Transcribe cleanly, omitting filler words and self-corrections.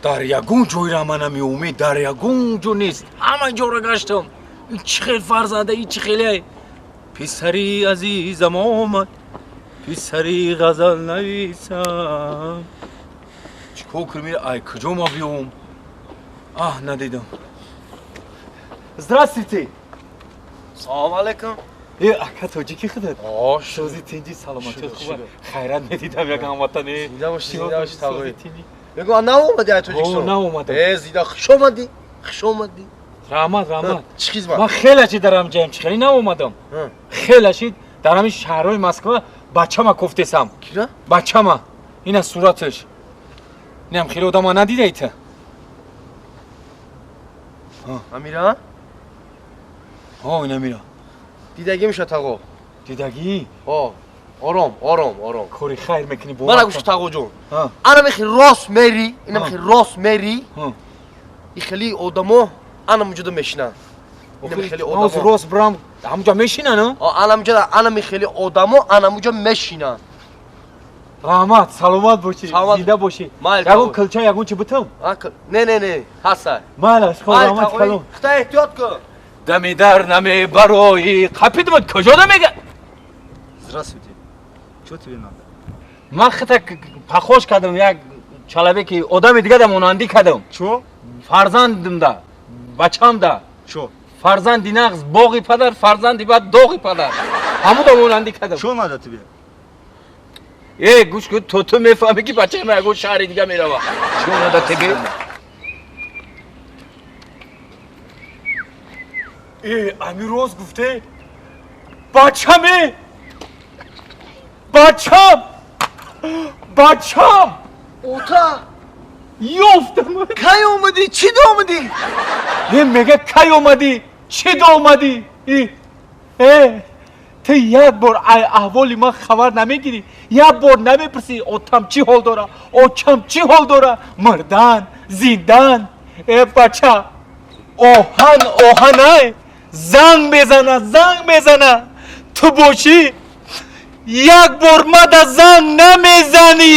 дар ягон ҷойра ман намеумед, дар ягон ҷо нест. ҳама ҷоро гаштам. ин чӣ хел фарзанда, ин чӣ хеле? писари азизам омад, писари ғазал нависам. чӣ кор кунем? ай куҷо ма биём? аҳ, надидам. Здравствуйте. Салом алейкум. Ака тоҷики худат? Шози тинҷи саломатият хуба? Хайрат медидам ягон ҳамватане. Зинда боши, зинда боши тавои. Бегу наомади ай Тоҷикистон? Наомадам. Зинда хуш омадӣ. Хуш омадӣ. Раҳмат. Чӣ хизмат? Ман хелаши дарам ҷаем чихели наомадам. Хелаши дарами шаҳрҳои Москва бачама кофтесам. Кира? Бачама. Ина сураташ. Инам хеле одама надидаита? Амира? Ина мира. Дидагӣ мешавад тағо. Дидагӣ? Ором. Кори хайр мекунӣ бо. Мана гӯш тағоҷон. Ана мехи рост мери, ина мехи рост мери. И хели одамо ана муҷуда мешинанд. Ина мехи Оз одамо. рост брам ҳамуҷа мешинанд, а? Ана муҷуда ана мехи одамо ана муҷа мешинанд. Раҳмат, саломат бошӣ, Саломат. зинда бошӣ. Майли, Ягон тавои. килча, ягон чӣ бутам? Не, ҳаста. Майли, раҳмат, салом. Хита эҳтиёт кун. Дами дар наме барои қапидмад куҷода мега? Здравствуйте. Чё тебе надо? Ман хита пахош кардам як чалабеки одами дигада монандӣ кардам. Чё? Фарзандимда, бачамда. Чё? Фарзанди нағз боғи падар, фарзанди бад доғи падар. Ҳамуда монандӣ кардам. Чё надо тебе? Гӯш кун, ту мефаҳмӣ ки бачаи ман ягон шаҳри дига мерава. Чё надо тебе? Амир рост гуфте? Бачаме! Бачам! Ота, Ёфтам! кай омадӣ? Чӣ да омадӣ? Мега кай омадӣ? Чӣ да омадӣ? Ту як бор аҳволи ман хабар намегирӣ? Як бор намепурсӣ отам чӣ ҳол дора? Очам чӣ ҳол дора? Мурдан, зиндан? Бача, оҳанай занг мезана. Ту бошӣ як бор мада занг намезанӣ.